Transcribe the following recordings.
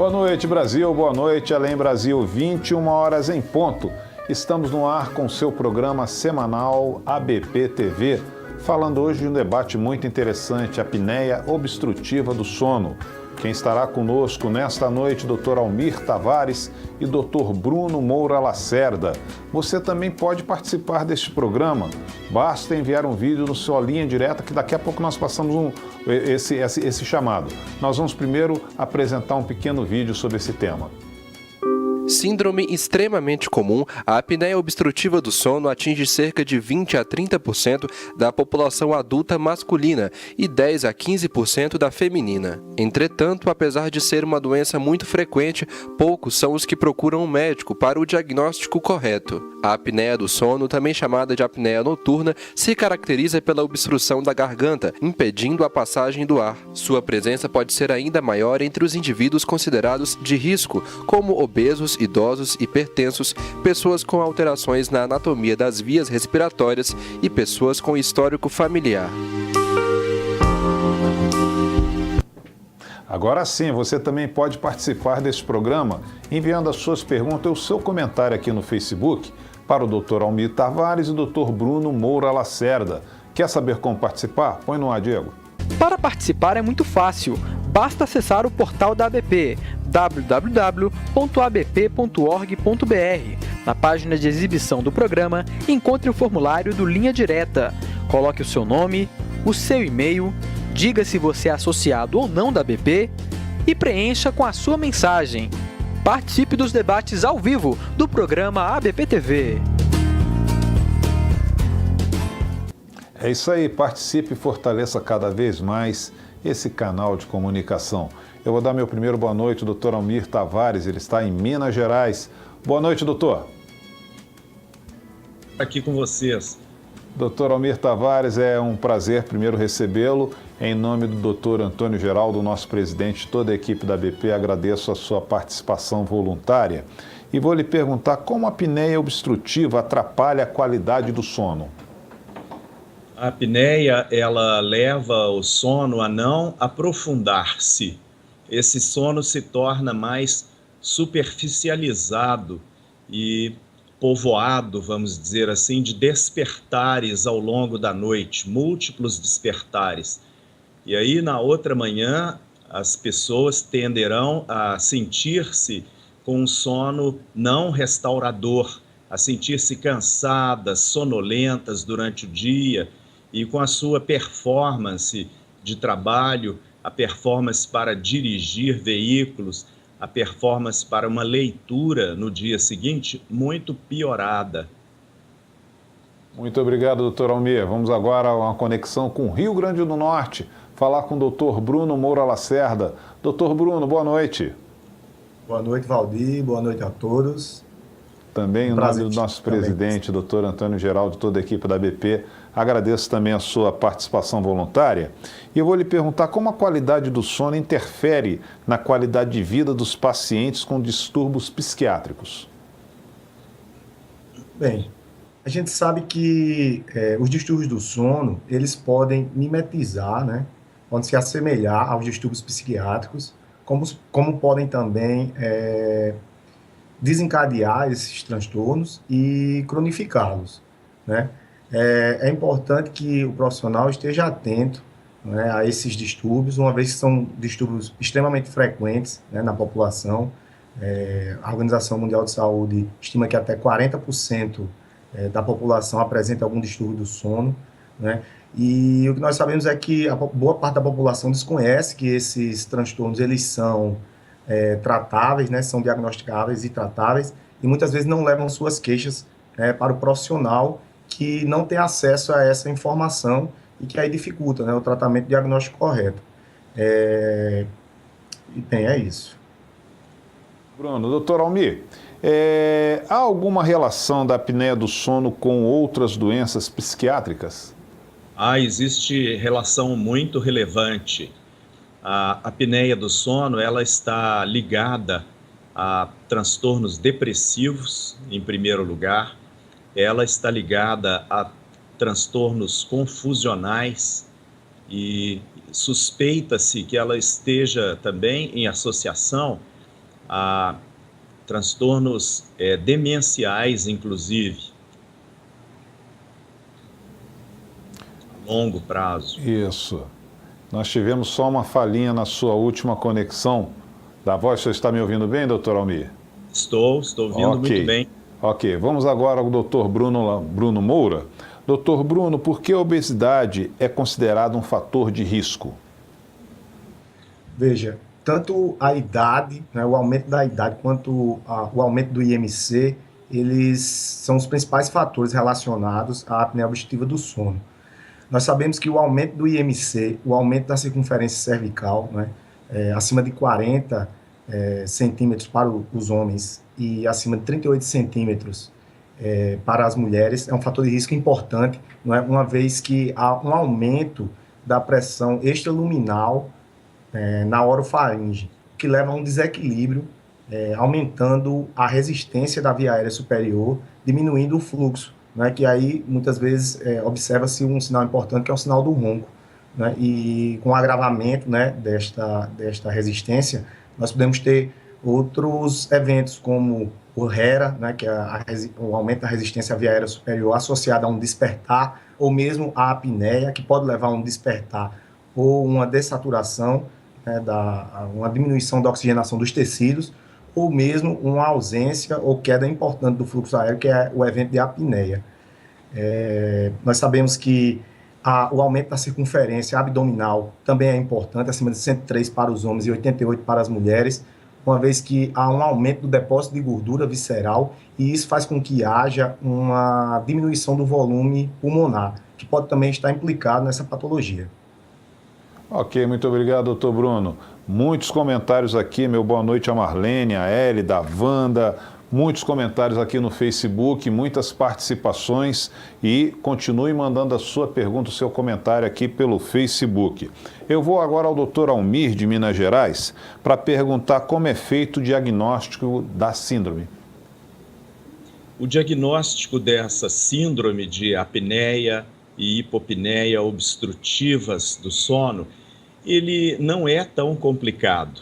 Boa noite, Brasil. Boa noite, Além Brasil. 21 horas em ponto. Estamos no ar com seu programa semanal ABP TV, falando hoje de um debate muito interessante, a apneia obstrutiva do sono. Quem estará conosco nesta noite, Dr. Almir Tavares e Dr. Bruno Moura Lacerda. Você também pode participar deste programa. Basta enviar um vídeo no sua linha direta, que daqui a pouco nós passamos esse chamado. Nós vamos primeiro apresentar um pequeno vídeo sobre esse tema. Síndrome extremamente comum, a apneia obstrutiva do sono atinge cerca de 20 a 30% da população adulta masculina e 10 a 15% da feminina. Entretanto, apesar de ser uma doença muito frequente, poucos são os que procuram um médico para o diagnóstico correto. A apneia do sono, também chamada de apneia noturna, se caracteriza pela obstrução da garganta, impedindo a passagem do ar. Sua presença pode ser ainda maior entre os indivíduos considerados de risco, como obesos, idosos, hipertensos, pessoas com alterações na anatomia das vias respiratórias e pessoas com histórico familiar. Agora sim, você também pode participar desse programa enviando as suas perguntas ou o seu comentário aqui no Facebook para o Dr. Almir Tavares e o Dr. Bruno Moura Lacerda. Quer saber como participar? Põe no ar, Diego. Para participar é muito fácil. Basta acessar o portal da ABP, www.abp.org.br. Na página de exibição do programa, encontre o formulário do Linha Direta. Coloque o seu nome, o seu e-mail, diga se você é associado ou não da ABP e preencha com a sua mensagem. Participe dos debates ao vivo do programa ABP TV. É isso aí, participe e fortaleça cada vez mais esse canal de comunicação. Eu vou dar meu primeiro boa noite, Dr. Almir Tavares, ele está em Minas Gerais. Boa noite, doutor. Aqui com vocês. Dr. Almir Tavares, é um prazer primeiro recebê-lo. Em nome do Dr. Antônio Geraldo, nosso presidente, toda a equipe da BP, agradeço a sua participação voluntária. E vou lhe perguntar como a apneia obstrutiva atrapalha a qualidade do sono. A apneia, ela leva o sono a não aprofundar-se. Esse sono se torna mais superficializado e povoado, vamos dizer assim, de despertares ao longo da noite, múltiplos despertares. E aí, na outra manhã, as pessoas tenderão a sentir-se com um sono não restaurador, a sentir-se cansadas, sonolentas durante o dia e com a sua performance de trabalho, a performance para dirigir veículos, a performance para uma leitura no dia seguinte, muito piorada. Muito obrigado, doutor Almir. Vamos agora a uma conexão com o Rio Grande do Norte, falar com o doutor Bruno Moura Lacerda. Doutor Bruno, boa noite. Boa noite, Valdir. Boa noite a todos. Também em nome do nosso presidente, doutor Antônio Geraldo, toda a equipe da BP, agradeço também a sua participação voluntária. E eu vou lhe perguntar como a qualidade do sono interfere na qualidade de vida dos pacientes com distúrbios psiquiátricos. Bem, a gente sabe que os distúrbios do sono, eles podem mimetizar, né? Podem se assemelhar aos distúrbios psiquiátricos, como podem também desencadear esses transtornos e cronificá-los, né? É importante que o profissional esteja atento, né, a esses distúrbios, uma vez que são distúrbios extremamente frequentes, né, na população. A Organização Mundial de Saúde estima que até 40% da população apresenta algum distúrbio do sono, né? E o que nós sabemos é que a boa parte da população desconhece que esses transtornos eles são tratáveis, né, são diagnosticáveis e tratáveis, e muitas vezes não levam suas queixas para o profissional que não tem acesso a essa informação e que aí dificulta, né, o tratamento diagnóstico correto. E bem, é isso. Bruno, doutor Almir, há alguma relação da apneia do sono com outras doenças psiquiátricas? Existe relação muito relevante. A apneia do sono, ela está ligada a transtornos depressivos, em primeiro lugar. Ela está ligada a transtornos confusionais e suspeita-se que ela esteja também em associação a transtornos demenciais, inclusive, a longo prazo. Isso. Nós tivemos só uma falhinha na sua última conexão da voz. Você está me ouvindo bem, doutor Almir? Estou ouvindo muito bem. Ok, vamos agora ao doutor Bruno Moura. Doutor Bruno, por que a obesidade é considerada um fator de risco? Veja, tanto a idade, né, o aumento da idade, quanto o aumento do IMC, eles são os principais fatores relacionados à apneia obstrutiva do sono. Nós sabemos que o aumento do IMC, o aumento da circunferência cervical, né, acima de 40 centímetros para os homens e acima de 38 centímetros para as mulheres, é um fator de risco importante, não é? Uma vez que há um aumento da pressão extraluminal na orofaringe, que leva a um desequilíbrio, aumentando a resistência da via aérea superior, diminuindo o fluxo, né? Que aí, muitas vezes, observa-se um sinal importante, que é o sinal do ronco, né? E com o agravamento, né, desta resistência, nós podemos ter outros eventos, como o HERA, né, que é o aumento da resistência à via aérea superior associado a um despertar, ou mesmo a apneia, que pode levar a um despertar ou uma dessaturação, né, uma diminuição da oxigenação dos tecidos, ou mesmo uma ausência ou queda importante do fluxo aéreo, que é o evento de apneia. Nós sabemos que o aumento da circunferência abdominal também é importante, acima de 103 para os homens e 88 para as mulheres, uma vez que há um aumento do depósito de gordura visceral, e isso faz com que haja uma diminuição do volume pulmonar, que pode também estar implicado nessa patologia. Ok, muito obrigado, doutor Bruno. Muitos comentários aqui, meu boa noite a Marlene, a Hélida, a Wanda, muitos comentários aqui no Facebook, muitas participações, e continue mandando a sua pergunta, o seu comentário aqui pelo Facebook. Eu vou agora ao doutor Almir, de Minas Gerais, para perguntar como é feito o diagnóstico da síndrome. O diagnóstico dessa síndrome de apneia e hipopneia obstrutivas do sono, ele não é tão complicado.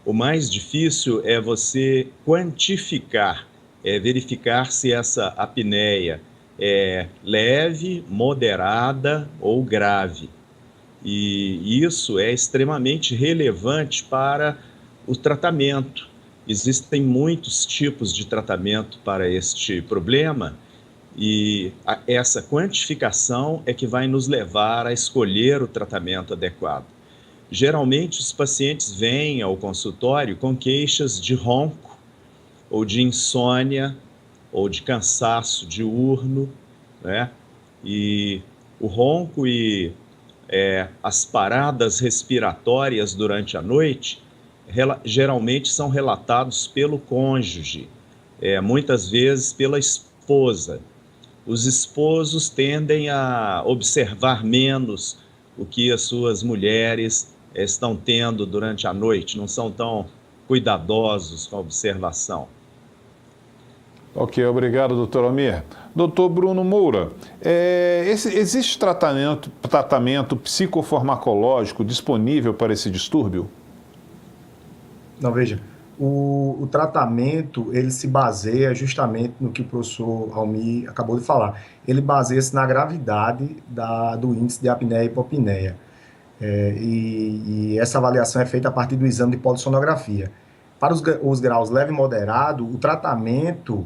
O mais difícil é você quantificar, verificar se essa apneia é leve, moderada ou grave. E isso é extremamente relevante para o tratamento. Existem muitos tipos de tratamento para este problema, e essa quantificação é que vai nos levar a escolher o tratamento adequado. Geralmente, os pacientes vêm ao consultório com queixas de ronco, ou de insônia, ou de cansaço diurno, né? E o ronco e as paradas respiratórias durante a noite geralmente são relatados pelo cônjuge, muitas vezes pela esposa. Os esposos tendem a observar menos o que as suas mulheres estão tendo durante a noite, não são tão cuidadosos com a observação. Ok, obrigado, doutor Almir. Doutor Bruno Moura, existe tratamento psicofarmacológico disponível para esse distúrbio? Não, veja, o tratamento, ele se baseia justamente no que o professor Almir acabou de falar. Ele baseia-se na gravidade do índice de apneia e hipopneia. E essa avaliação é feita a partir do exame de polissonografia. Para os graus leve e moderado, o tratamento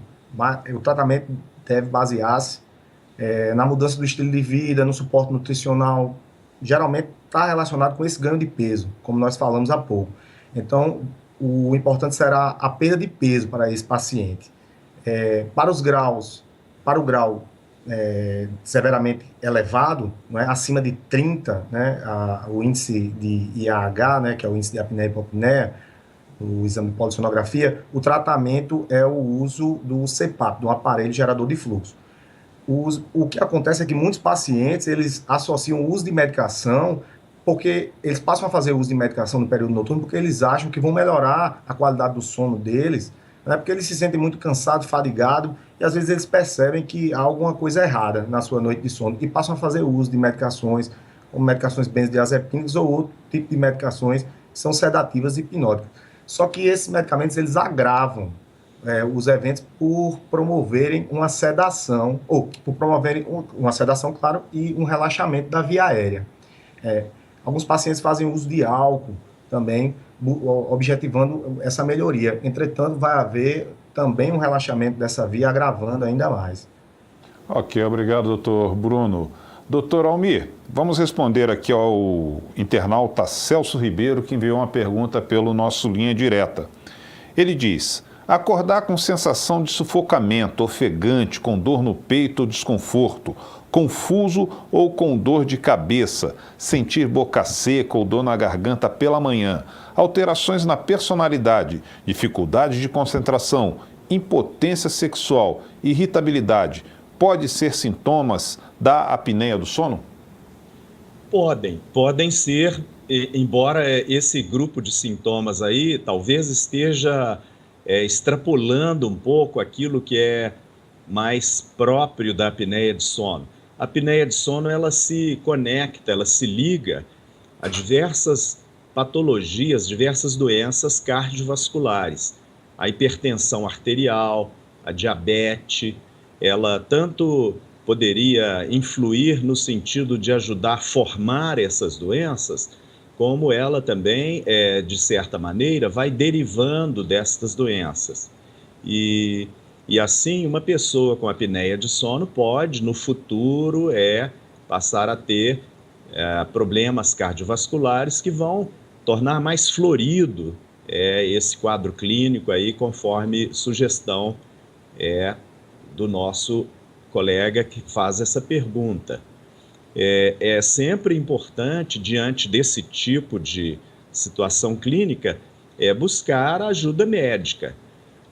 deve basear-se na mudança do estilo de vida, no suporte nutricional. Geralmente está relacionado com esse ganho de peso, como nós falamos há pouco. Então, o importante será a perda de peso para esse paciente. Para o grau severamente elevado, né, acima de 30, né, o índice de IAH, né, que é o índice de apneia e hipopneia, o exame de polissonografia, o tratamento é o uso do CPAP, do aparelho gerador de fluxo. O que acontece é que muitos pacientes, eles associam o uso de medicação, porque eles passam a fazer uso de medicação no período noturno porque eles acham que vão melhorar a qualidade do sono deles, né, porque eles se sentem muito cansados, fadigados, e às vezes eles percebem que há alguma coisa errada na sua noite de sono e passam a fazer uso de medicações, como medicações benzodiazepínicas ou outro tipo de medicações que são sedativas e hipnóticas. Só que esses medicamentos, eles agravam os eventos por promoverem uma sedação, ou por promoverem uma sedação, claro, e um relaxamento da via aérea. Alguns pacientes fazem uso de álcool também, objetivando essa melhoria. Entretanto, vai haver também um relaxamento dessa via, agravando ainda mais. Ok, obrigado, doutor Bruno. Doutor Almir, vamos responder aqui ao internauta Celso Ribeiro, que enviou uma pergunta pelo nosso Linha Direta. Ele diz: acordar com sensação de sufocamento, ofegante, com dor no peito ou desconforto, confuso ou com dor de cabeça, sentir boca seca ou dor na garganta pela manhã, alterações na personalidade, dificuldade de concentração, impotência sexual, irritabilidade, pode ser sintomas da apneia do sono? Podem ser, embora esse grupo de sintomas aí talvez esteja extrapolando um pouco aquilo que é mais próprio da apneia de sono. A apneia de sono, ela se conecta, ela se liga a diversas patologias, diversas doenças cardiovasculares. A hipertensão arterial, a diabetes, ela tanto poderia influir no sentido de ajudar a formar essas doenças, como ela também, de certa maneira, vai derivando destas doenças. E assim, uma pessoa com apneia de sono pode, no futuro, passar a ter problemas cardiovasculares que vão tornar mais florido esse quadro clínico aí, conforme sugestão do nosso colega que faz essa pergunta. É sempre importante, diante desse tipo de situação clínica, buscar ajuda médica.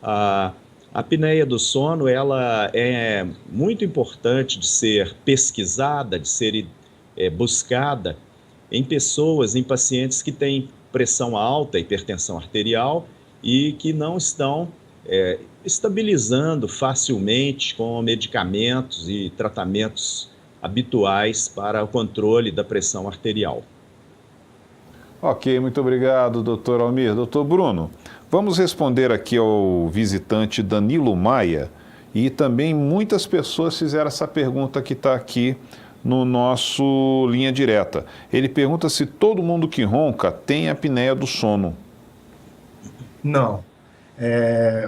A apneia do sono, ela é muito importante de ser pesquisada, de ser buscada em pessoas, em pacientes que têm pressão alta, hipertensão arterial e que não estão estabilizando facilmente com medicamentos e tratamentos habituais para o controle da pressão arterial. Ok, muito obrigado, doutor Almir. Doutor Bruno, vamos responder aqui ao visitante Danilo Maia, e também muitas pessoas fizeram essa pergunta que está aqui no nosso Linha Direta. Ele pergunta se todo mundo que ronca tem apneia do sono. Não.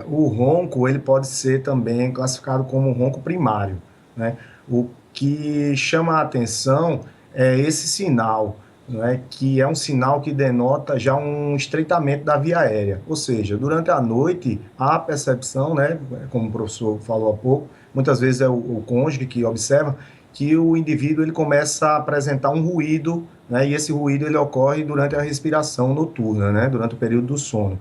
O ronco, ele pode ser também classificado como ronco primário, né? O que chama a atenção é esse sinal, né, que é um sinal que denota já um estreitamento da via aérea. Ou seja, durante a noite, há percepção, né, como o professor falou há pouco, muitas vezes é o cônjuge que observa que o indivíduo ele começa a apresentar um ruído, né, e esse ruído ele ocorre durante a respiração noturna, né, durante o período do sono.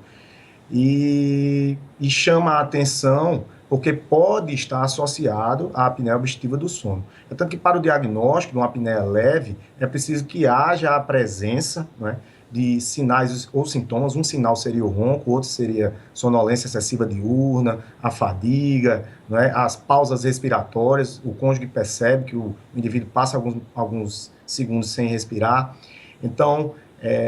E chama a atenção porque pode estar associado à apneia obstrutiva do sono. Tanto que para o diagnóstico de uma apneia leve, é preciso que haja a presença, né, de sinais ou sintomas. Um sinal seria o ronco, outro seria sonolência excessiva diurna, a fadiga, né, as pausas respiratórias, o cônjuge percebe que o indivíduo passa alguns segundos sem respirar. Então,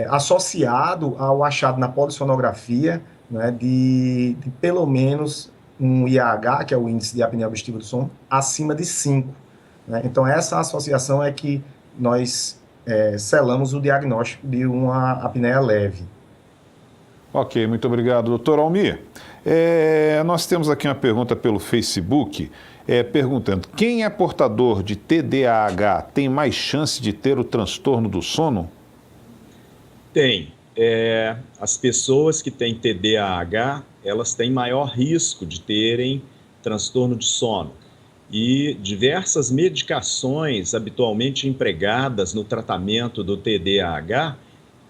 associado ao achado na polissonografia, né, de pelo menos um IAH, que é o índice de apneia obstrutiva do sono, acima de 5. Né? Então, essa associação é que nós selamos o diagnóstico de uma apneia leve. Ok, muito obrigado, doutor Almir. Nós temos aqui uma pergunta pelo Facebook, perguntando: quem é portador de TDAH tem mais chance de ter o transtorno do sono? Tem. As pessoas que têm TDAH, elas têm maior risco de terem transtorno de sono. E diversas medicações habitualmente empregadas no tratamento do TDAH,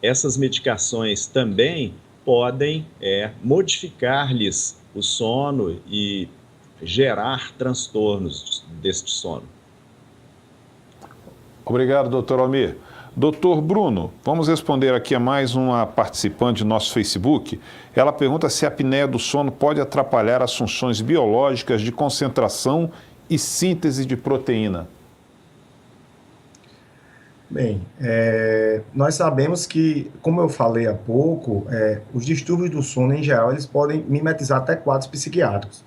essas medicações também podem modificar-lhes o sono e gerar transtornos deste sono. Obrigado, doutor Almir. Doutor Bruno, vamos responder aqui a mais uma participante do nosso Facebook. Ela pergunta se a apneia do sono pode atrapalhar as funções biológicas de concentração e síntese de proteína. Bem, nós sabemos que, como eu falei há pouco, os distúrbios do sono, em geral, eles podem mimetizar até quadros psiquiátricos.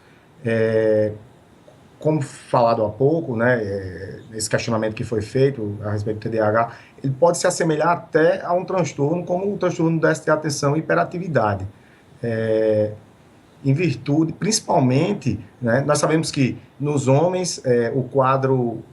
Como falado há pouco, né, esse questionamento que foi feito a respeito do TDAH, ele pode se assemelhar até a um transtorno, como o transtorno do déficit de atenção e hiperatividade. Em virtude, principalmente, né, nós sabemos que nos homens, o quadro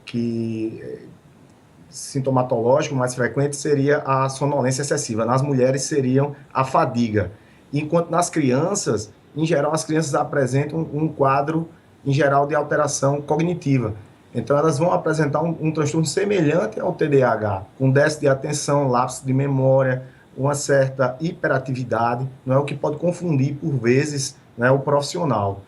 sintomatológico mais frequente seria a sonolência excessiva, nas mulheres seriam a fadiga, enquanto nas crianças, em geral, as crianças apresentam um quadro, em geral, de alteração cognitiva. Então, elas vão apresentar um transtorno semelhante ao TDAH, com déficit de atenção, lapso de memória, uma certa hiperatividade, não é o que pode confundir, por vezes, né, o profissional.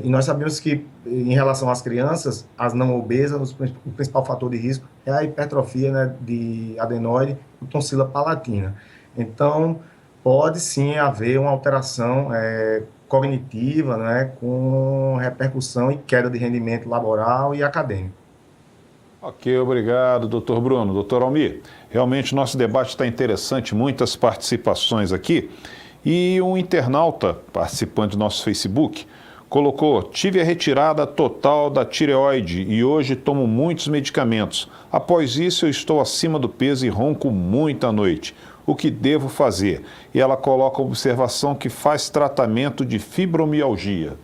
E nós sabemos que, em relação às crianças, as não obesas, o principal fator de risco é a hipertrofia, né, de adenoide e tonsila palatina. Então, pode sim haver uma alteração cognitiva, né, com repercussão e queda de rendimento laboral e acadêmico. Ok, obrigado, doutor Bruno. Doutor Almir, realmente nosso debate está interessante, muitas participações aqui. E um internauta, participante do nosso Facebook, colocou: tive a retirada total da tireoide e hoje tomo muitos medicamentos. Após isso eu estou acima do peso e ronco muito à noite. O que devo fazer? E ela coloca a observação que faz tratamento de fibromialgia.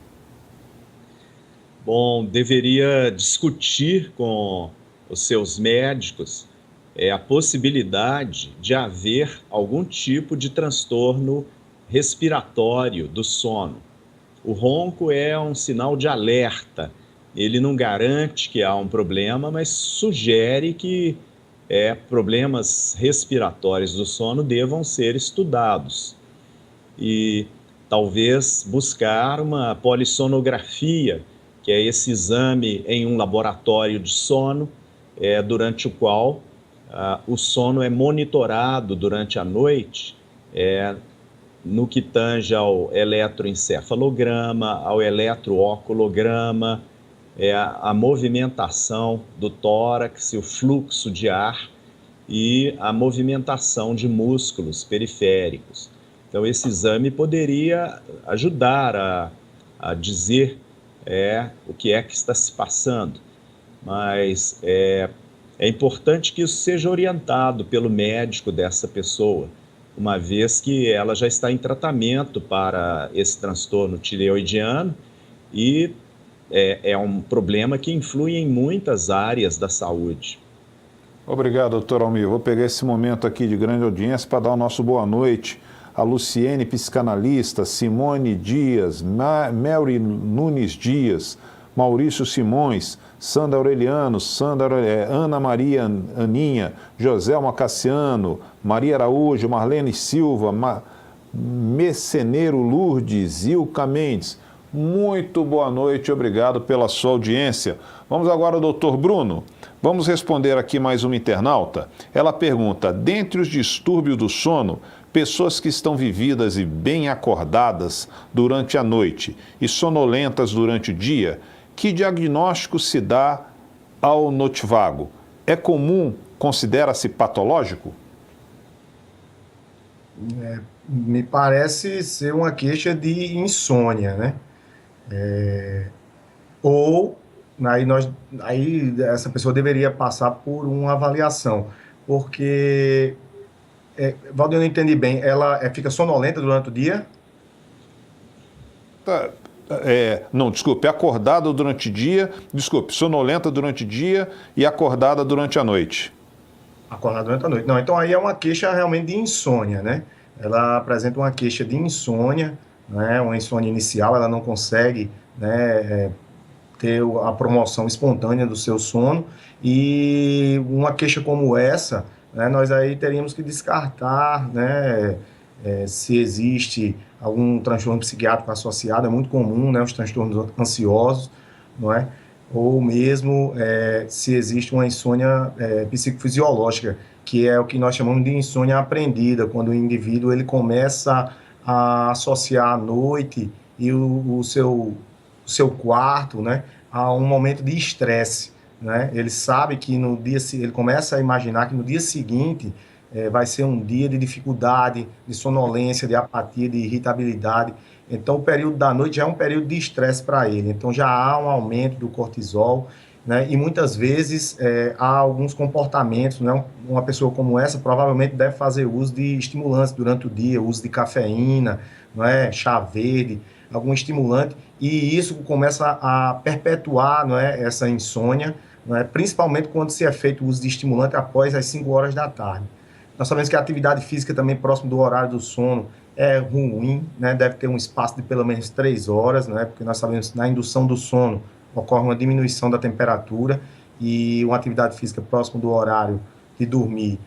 Bom, deveria discutir com os seus médicos a possibilidade de haver algum tipo de transtorno respiratório do sono. O ronco é um sinal de alerta. Ele não garante que há um problema, mas sugere que problemas respiratórios do sono devam ser estudados. E talvez buscar uma polissonografia, que é esse exame em um laboratório de sono, durante o qual o sono é monitorado durante a noite, no que tange ao eletroencefalograma, ao eletrooculograma, a movimentação do tórax, o fluxo de ar e a movimentação de músculos periféricos. Então, esse exame poderia ajudar a dizer o que é que está se passando, mas é importante que isso seja orientado pelo médico dessa pessoa, uma vez que ela já está em tratamento para esse transtorno tireoidiano e é um problema que influi em muitas áreas da saúde. Obrigado, doutor Almir. Vou pegar esse momento aqui de grande audiência para dar o nosso boa noite a Luciene, psicanalista, Simone Dias, Mary Nunes Dias, Maurício Simões, Sandra Aureliano, Ana Maria Aninha, Joselma Cassiano, Maria Araújo, Marlene Silva, Meceneiro Lourdes, Ilka Mendes. Muito boa noite, obrigado pela sua audiência. Vamos agora ao doutor Bruno. Vamos responder aqui mais uma internauta. Ela pergunta: dentre os distúrbios do sono, pessoas que estão vividas e bem acordadas durante a noite e sonolentas durante o dia, que diagnóstico se dá ao notivago? É comum? Considera-se patológico? Me parece ser uma queixa de insônia, né? Aí essa pessoa deveria passar por uma avaliação, porque, Valdir, eu não entendi bem, ela fica sonolenta durante o dia? Não, desculpe, acordada durante o dia, sonolenta durante o dia e acordada durante a noite. Acordada durante a noite. Não, então aí é uma queixa realmente de insônia, né? Ela apresenta uma queixa de insônia, né? Uma insônia inicial, ela não consegue, né, ter a promoção espontânea do seu sono, e uma queixa como essa, né, nós aí teríamos que descartar, né, se existe algum transtorno psiquiátrico associado. É muito comum, né, os transtornos ansiosos, não é? Ou mesmo se existe uma insônia psicofisiológica, que é o que nós chamamos de insônia aprendida, quando o indivíduo ele começa a associar a noite e o seu quarto, né, a um momento de estresse, né? Ele sabe que ele começa a imaginar que no dia seguinte vai ser um dia de dificuldade, de sonolência, de apatia, de irritabilidade. Então, o período da noite já é um período de estresse para ele. Então, já há um aumento do cortisol, né? E muitas vezes há alguns comportamentos, né? Uma pessoa como essa provavelmente deve fazer uso de estimulantes durante o dia, uso de cafeína, não é? Chá verde, algum estimulante, e isso começa a perpetuar, não é? Essa insônia, não é? Principalmente quando se é feito o uso de estimulante após as 5 horas da tarde. Nós sabemos que a atividade física também próximo do horário do sono é ruim, né? Deve ter um espaço de pelo menos 3 horas, né? Porque nós sabemos que na indução do sono ocorre uma diminuição da temperatura e uma atividade física próximo do horário de dormir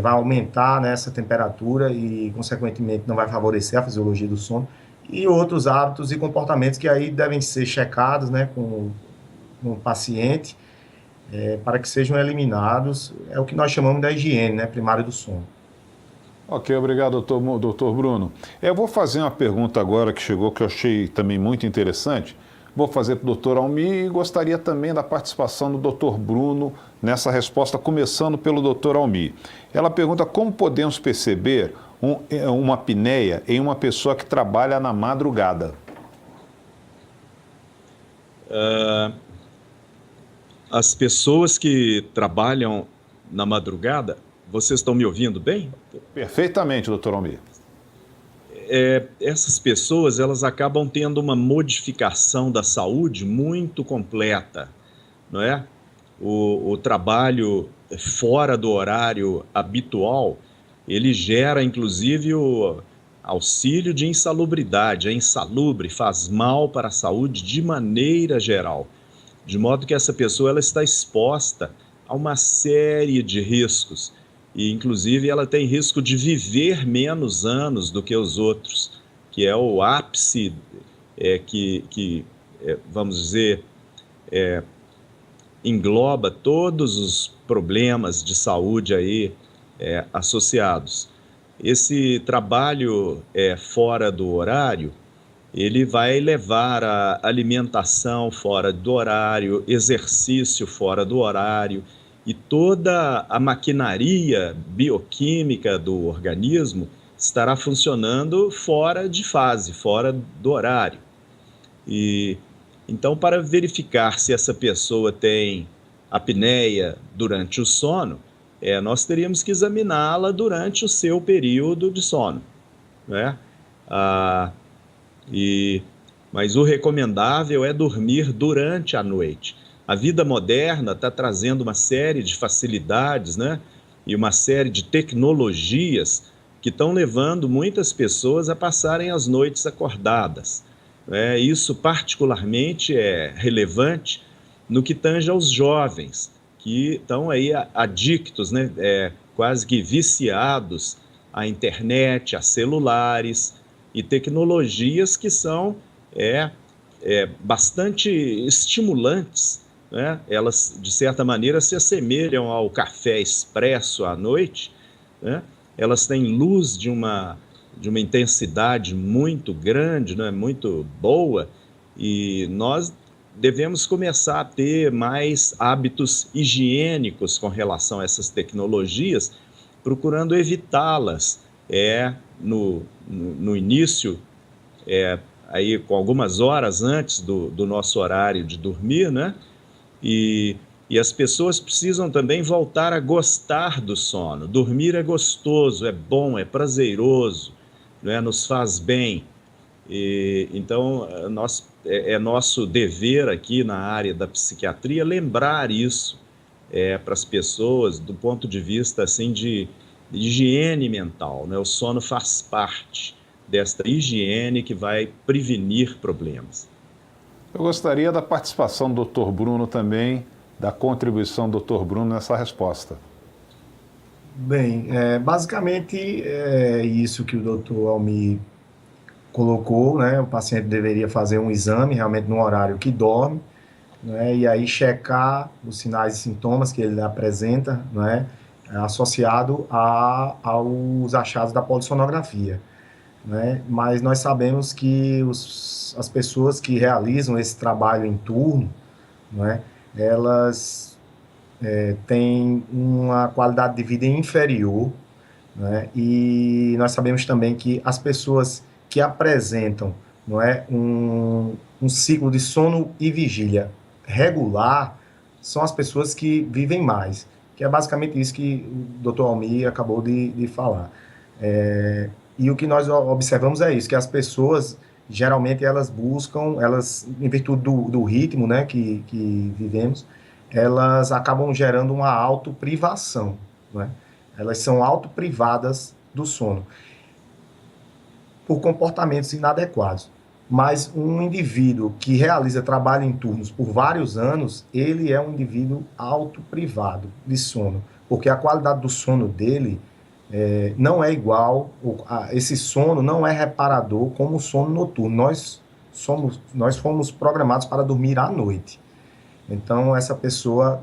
vai aumentar, né, essa temperatura e, consequentemente, não vai favorecer a fisiologia do sono. E outros hábitos e comportamentos que aí devem ser checados, né, com o paciente, para que sejam eliminados, é o que nós chamamos da higiene, né, primária do sono. Ok, obrigado, doutor Bruno. Eu vou fazer uma pergunta agora que chegou, que eu achei também muito interessante. Vou fazer para o doutor Almir e gostaria também da participação do doutor Bruno nessa resposta, começando pelo doutor Almir. Ela pergunta como podemos perceber uma apneia em uma pessoa que trabalha na madrugada. As pessoas que trabalham na madrugada, vocês estão me ouvindo bem? Perfeitamente, doutor Almir. Essas pessoas, elas acabam tendo uma modificação da saúde muito completa, não é? O trabalho fora do horário habitual, ele gera, inclusive, o auxílio de insalubridade. É insalubre, faz mal para a saúde de maneira geral. De modo que essa pessoa ela está exposta a uma série de riscos. E, inclusive, ela tem risco de viver menos anos do que os outros, que é o ápice vamos dizer, engloba todos os problemas de saúde aí associados. Esse trabalho fora do horário, ele vai levar a alimentação fora do horário, exercício fora do horário, e toda a maquinaria bioquímica do organismo estará funcionando fora de fase, fora do horário. E então, para verificar se essa pessoa tem apneia durante o sono, nós teríamos que examiná-la durante o seu período de sono, né? Mas o recomendável é dormir durante a noite. A vida moderna está trazendo uma série de facilidades, né? E uma série de tecnologias que estão levando muitas pessoas a passarem as noites acordadas. Isso particularmente é relevante no que tange aos jovens, que estão aí adictos, né? Quase que viciados à internet, a celulares e tecnologias que são bastante estimulantes, né? Elas, de certa maneira, se assemelham ao café expresso à noite, né? Elas têm luz de uma intensidade muito grande, né? Muito boa, e nós devemos começar a ter mais hábitos higiênicos com relação a essas tecnologias, procurando evitá-las no início, aí com algumas horas antes do nosso horário de dormir, né? E as pessoas precisam também voltar a gostar do sono. Dormir é gostoso, é bom, é prazeroso, né? Nos faz bem. Então, é nosso dever aqui na área da psiquiatria lembrar isso para as pessoas do ponto de vista assim, de higiene mental, né? O sono faz parte desta higiene que vai prevenir problemas. Eu gostaria da participação do Dr. Bruno também, da contribuição do Dr. Bruno nessa resposta. Bem, basicamente é isso que o Dr. Almir colocou, né? O paciente deveria fazer um exame realmente no horário que dorme, né? E aí checar os sinais e sintomas que ele apresenta, né? Associado aos achados da polissonografia, né? Mas nós sabemos que as pessoas que realizam esse trabalho em turno, né? Elas têm uma qualidade de vida inferior, né? E nós sabemos também que as pessoas que apresentam, não é, um ciclo de sono e vigília regular são as pessoas que vivem mais, que é basicamente isso que o Dr. Almir acabou de falar. E o que nós observamos é isso, que as pessoas, geralmente, elas buscam, em virtude do ritmo, né, que vivemos, elas acabam gerando uma autoprivação, né? Elas são autoprivadas do sono por comportamentos inadequados. Mas um indivíduo que realiza trabalho em turnos por vários anos, ele é um indivíduo autoprivado de sono, porque a qualidade do sono dele não é igual, esse sono não é reparador como o sono noturno. Nós fomos programados para dormir à noite. Então, essa pessoa,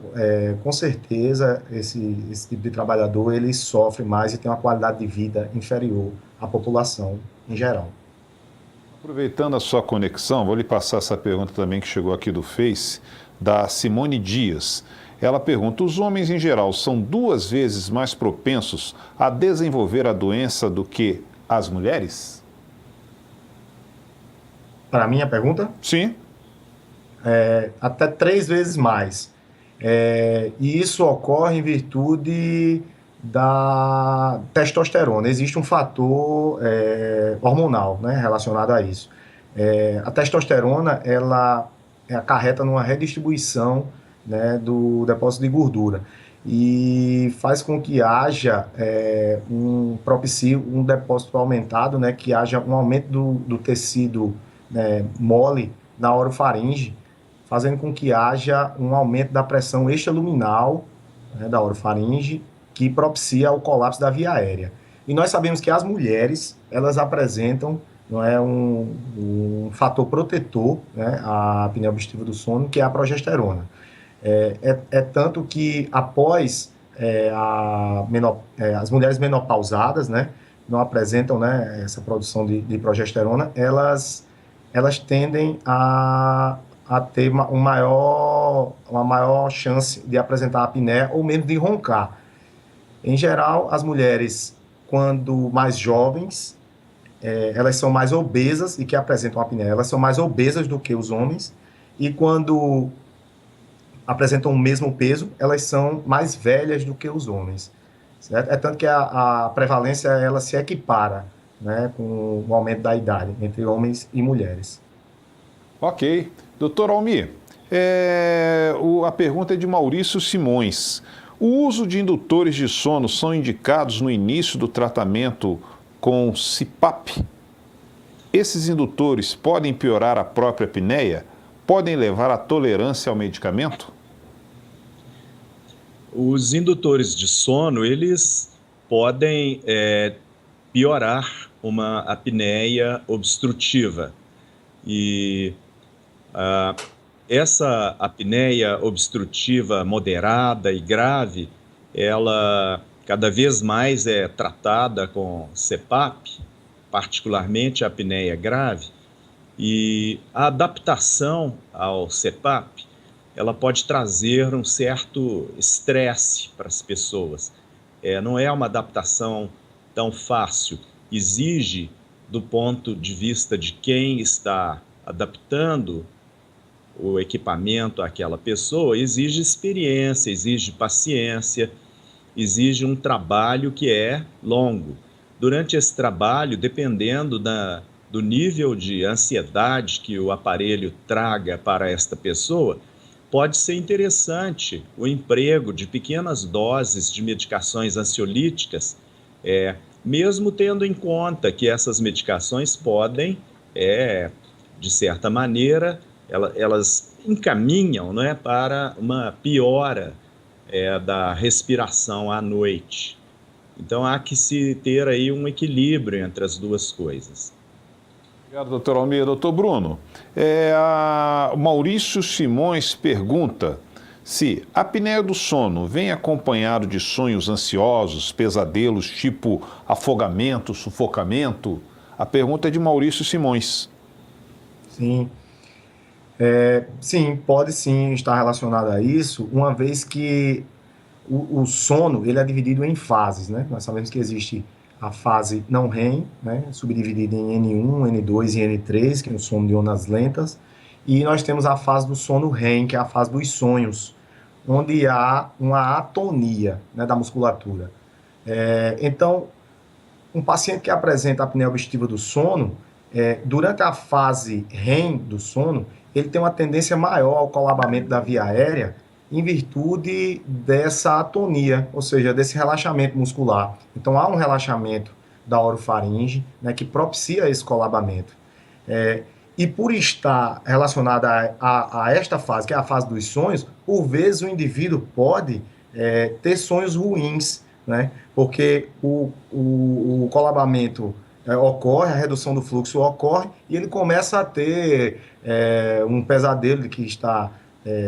com certeza, esse tipo de trabalhador, ele sofre mais e tem uma qualidade de vida inferior à população em geral. Aproveitando a sua conexão, vou lhe passar essa pergunta também que chegou aqui do Face, da Simone Dias. Ela pergunta: os homens em geral são 2 vezes mais propensos a desenvolver a doença do que as mulheres? Para mim, a pergunta? Sim. Até 3 vezes mais. E isso ocorre em virtude da testosterona. Existe um fator hormonal, né, relacionado a isso. A testosterona, ela acarreta numa redistribuição, né, do depósito de gordura e faz com que haja propicie um depósito aumentado, né, que haja um aumento do tecido, né, mole na orofaringe, fazendo com que haja um aumento da pressão extraluminal, né, da orofaringe, que propicia o colapso da via aérea. E nós sabemos que as mulheres, elas apresentam, não é, um fator protetor, né, à apneia obstrutiva do sono, que é a progesterona. Tanto que após as mulheres menopausadas, né, não apresentam, né, essa produção de progesterona, elas tendem a ter uma maior chance de apresentar apneia ou mesmo de roncar. Em geral, as mulheres, quando mais jovens, elas são mais obesas e que apresentam apneia. Elas são mais obesas do que os homens e quando apresentam o mesmo peso, elas são mais velhas do que os homens. Certo? Tanto que a prevalência ela se equipara, né, com o aumento da idade entre homens e mulheres. Ok. Doutor Almir, a pergunta é de Maurício Simões. O uso de indutores de sono são indicados no início do tratamento com CPAP? Esses indutores podem piorar a própria apneia? Podem levar à tolerância ao medicamento? Os indutores de sono, eles podem piorar uma apneia obstrutiva. E essa apneia obstrutiva moderada e grave, ela cada vez mais é tratada com CPAP, particularmente a apneia grave, e a adaptação ao CPAP, ela pode trazer um certo estresse para as pessoas. Não é uma adaptação tão fácil, exige, do ponto de vista de quem está adaptando o equipamento àquela pessoa, exige experiência, exige paciência, exige um trabalho que é longo. Durante esse trabalho, dependendo do nível de ansiedade que o aparelho traga para esta pessoa, pode ser interessante o emprego de pequenas doses de medicações ansiolíticas, mesmo tendo em conta que essas medicações podem, de certa maneira, elas encaminham, né, para uma piora da respiração à noite. Então, há que se ter aí um equilíbrio entre as duas coisas. Obrigado, doutor Almir. Doutor Bruno, o Maurício Simões pergunta se a apneia do sono vem acompanhado de sonhos ansiosos, pesadelos tipo afogamento, sufocamento. A pergunta é de Maurício Simões. Sim. Sim, pode sim estar relacionado a isso, uma vez que o sono ele é dividido em fases, né? Nós sabemos que existe a fase não REM, né? Subdividida em N1, N2 e N3, que é o sono de ondas lentas, e nós temos a fase do sono REM, que é a fase dos sonhos, onde há uma atonia, né, da musculatura. Então, um paciente que apresenta apneia obstrutiva do sono, durante a fase REM do sono, ele tem uma tendência maior ao colapsamento da via aérea em virtude dessa atonia, ou seja, desse relaxamento muscular. Então, há um relaxamento da orofaringe, né, que propicia esse colapsamento. E por estar relacionada a esta fase, que é a fase dos sonhos, por vezes o indivíduo pode ter sonhos ruins, né? Porque o colapsamento ocorre, a redução do fluxo ocorre, e ele começa a ter um pesadelo de que está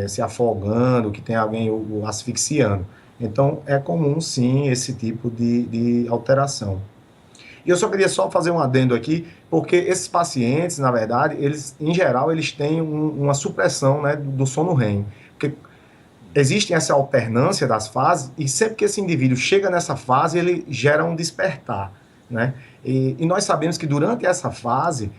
se afogando, que tem alguém o asfixiando. Então, é comum, sim, esse tipo de alteração. E eu só queria fazer um adendo aqui, porque esses pacientes, na verdade, eles, em geral, eles têm uma supressão, né, do sono REM. Porque existe essa alternância das fases, e sempre que esse indivíduo chega nessa fase, ele gera um despertar, né? E nós sabemos que durante essa fase,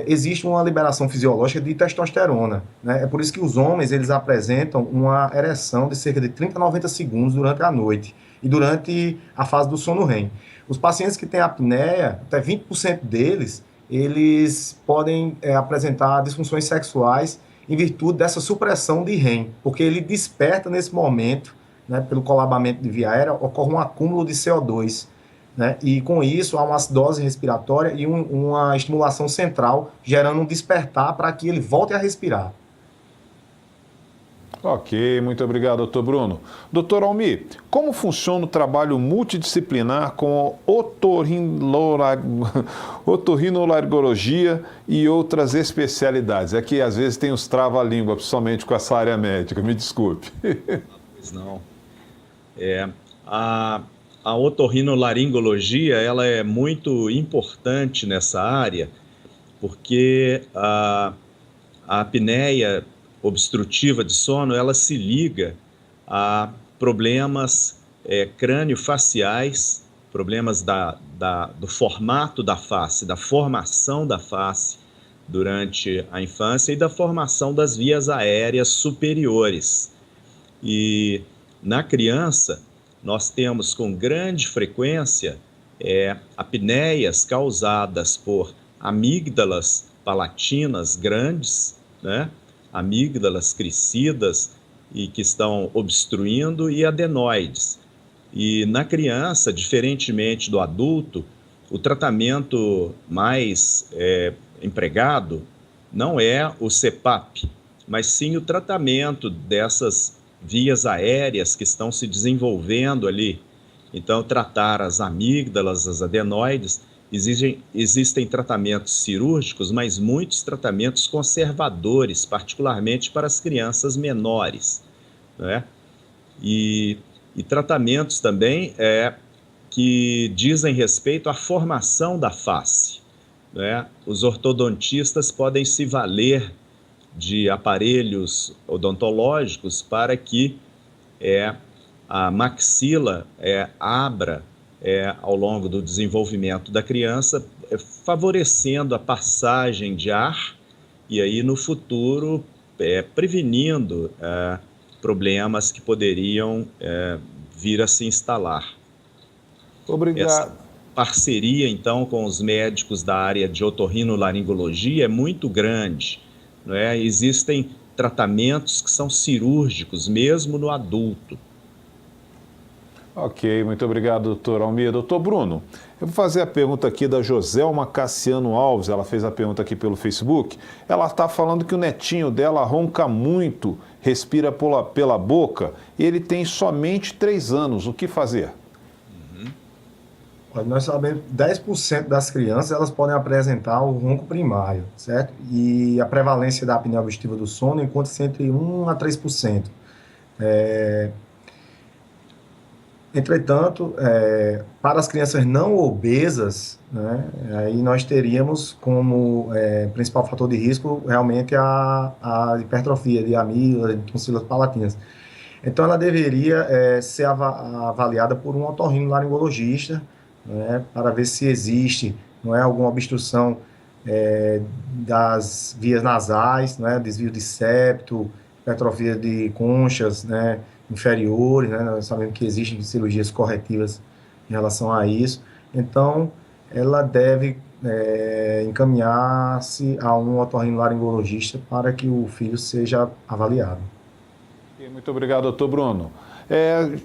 existe uma liberação fisiológica de testosterona, né? É por isso que os homens, eles apresentam uma ereção de cerca de 30 a 90 segundos durante a noite, e durante a fase do sono REM. Os pacientes que têm apneia, até 20% deles, eles podem apresentar disfunções sexuais em virtude dessa supressão de REM, porque ele desperta nesse momento, né, pelo colapsamento de via aérea, ocorre um acúmulo de CO2, né, e com isso há uma acidose respiratória e uma estimulação central, gerando um despertar para que ele volte a respirar. Ok, muito obrigado, doutor Bruno. Doutor Almir, como funciona o trabalho multidisciplinar com otorrinolaringologia e outras especialidades? É que às vezes tem os trava-língua, principalmente com essa área médica, me desculpe. Pois não. A otorrinolaringologia, ela é muito importante nessa área, porque a apneia obstrutiva de sono, ela se liga a problemas crânio-faciais, problemas do formato da face, da formação da face durante a infância e da formação das vias aéreas superiores. E na criança, nós temos com grande frequência apneias causadas por amígdalas palatinas grandes, né? Amígdalas crescidas e que estão obstruindo, e adenoides. E na criança, diferentemente do adulto, o tratamento mais empregado não é o CPAP, mas sim o tratamento dessas vias aéreas que estão se desenvolvendo ali. Então, tratar as amígdalas, as adenoides. Existem tratamentos cirúrgicos, mas muitos tratamentos conservadores, particularmente para as crianças menores, né? E tratamentos também que dizem respeito à formação da face, né? Os ortodontistas podem se valer de aparelhos odontológicos para que a maxila abra ao longo do desenvolvimento da criança, favorecendo a passagem de ar e aí no futuro prevenindo problemas que poderiam vir a se instalar. Obrigado. Essa parceria, então, com os médicos da área de otorrinolaringologia é muito grande, não é? Existem tratamentos que são cirúrgicos, mesmo no adulto. Ok, muito obrigado, doutor Almir. Doutor Bruno, eu vou fazer a pergunta aqui da Joselma Cassiano Alves, ela fez a pergunta aqui pelo Facebook. Ela está falando que o netinho dela ronca muito, respira pela boca, e ele tem somente 3 anos. O que fazer? Nós sabemos que 10% das crianças elas podem apresentar o ronco primário, certo? E a prevalência da apneia obstrutiva do sono encontra-se entre 1 a 3%. Entretanto, para as crianças não obesas, né, aí nós teríamos como principal fator de risco realmente a hipertrofia de amígdalas, de tonsilas palatinas. Então, ela deveria ser avaliada por um otorrinolaringologista, né, para ver se existe, não é, alguma obstrução das vias nasais, né, desvio de septo, hipertrofia de conchas, né, inferiores, né, nós sabemos que existem cirurgias corretivas em relação a isso. Então, ela deve encaminhar-se a um otorrinolaringologista para que o filho seja avaliado. Muito obrigado, doutor Bruno.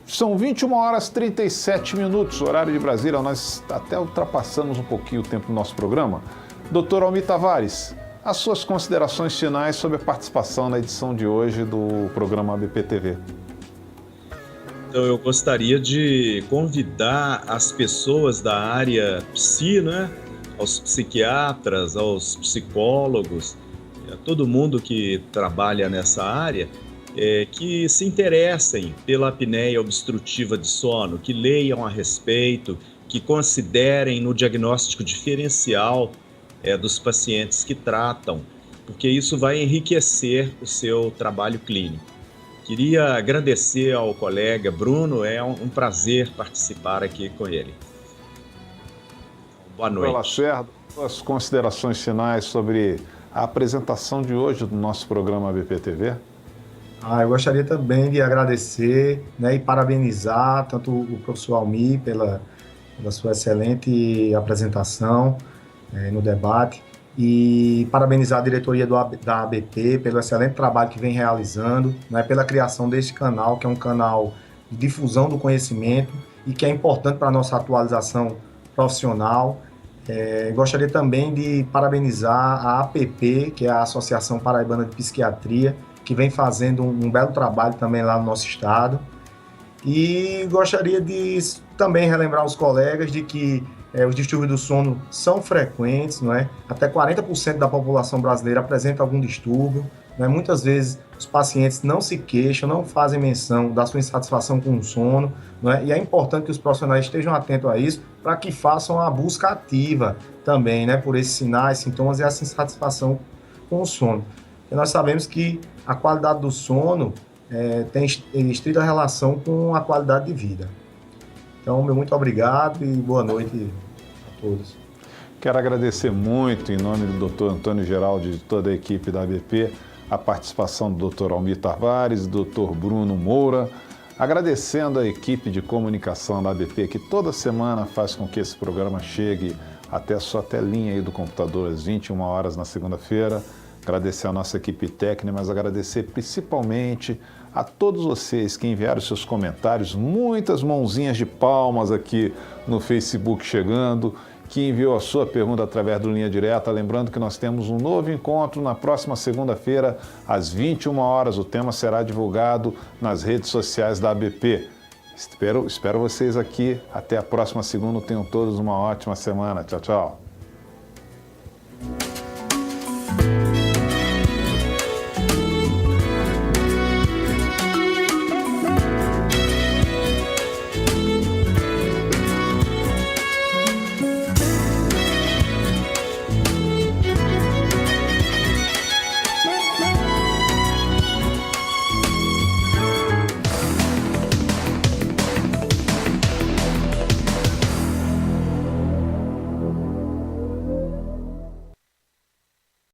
São 21 horas e 37 minutos, horário de Brasília. Nós até ultrapassamos um pouquinho o tempo do nosso programa. Doutor Almir Tavares, as suas considerações finais sobre a participação na edição de hoje do programa ABP-TV. Então, eu gostaria de convidar as pessoas da área psi, né, aos psiquiatras, aos psicólogos, a todo mundo que trabalha nessa área, que se interessem pela apneia obstrutiva de sono, que leiam a respeito, que considerem no diagnóstico diferencial dos pacientes que tratam, porque isso vai enriquecer o seu trabalho clínico. Queria agradecer ao colega Bruno, é um prazer participar aqui com ele. Boa noite. Lacerda, suas considerações finais sobre a apresentação de hoje do nosso programa ABP-TV? Eu gostaria também de agradecer, né, e parabenizar tanto o professor Almir pela sua excelente apresentação no debate, e parabenizar a diretoria da ABP pelo excelente trabalho que vem realizando, né, pela criação deste canal, que é um canal de difusão do conhecimento e que é importante para a nossa atualização profissional. Gostaria também de parabenizar a APP, que é a Associação Paraibana de Psiquiatria, que vem fazendo um belo trabalho também lá no nosso estado. E gostaria de também relembrar os colegas de que os distúrbios do sono são frequentes, não é? Até 40% da população brasileira apresenta algum distúrbio, não é? Muitas vezes os pacientes não se queixam, não fazem menção da sua insatisfação com o sono, não é? E é importante que os profissionais estejam atentos a isso para que façam a busca ativa também, né? Por esses sinais, sintomas e essa insatisfação com o sono. E nós sabemos que a qualidade do sono tem estrita relação com a qualidade de vida. Então, meu muito obrigado e boa noite a todos. Quero agradecer muito, em nome do Dr. Antônio Geraldo e de toda a equipe da ABP, a participação do Dr. Almir Tavares, do Dr. Bruno Moura, agradecendo a equipe de comunicação da ABP, que toda semana faz com que esse programa chegue até a sua telinha aí do computador, às 21 horas na segunda-feira. Agradecer a nossa equipe técnica, mas agradecer principalmente a todos vocês que enviaram seus comentários, muitas mãozinhas de palmas aqui no Facebook chegando, que enviou a sua pergunta através do Linha Direta. Lembrando que nós temos um novo encontro na próxima segunda-feira, às 21 horas. O tema será divulgado nas redes sociais da ABP. Espero vocês aqui. Até a próxima segunda. Tenham todos uma ótima semana. Tchau, tchau.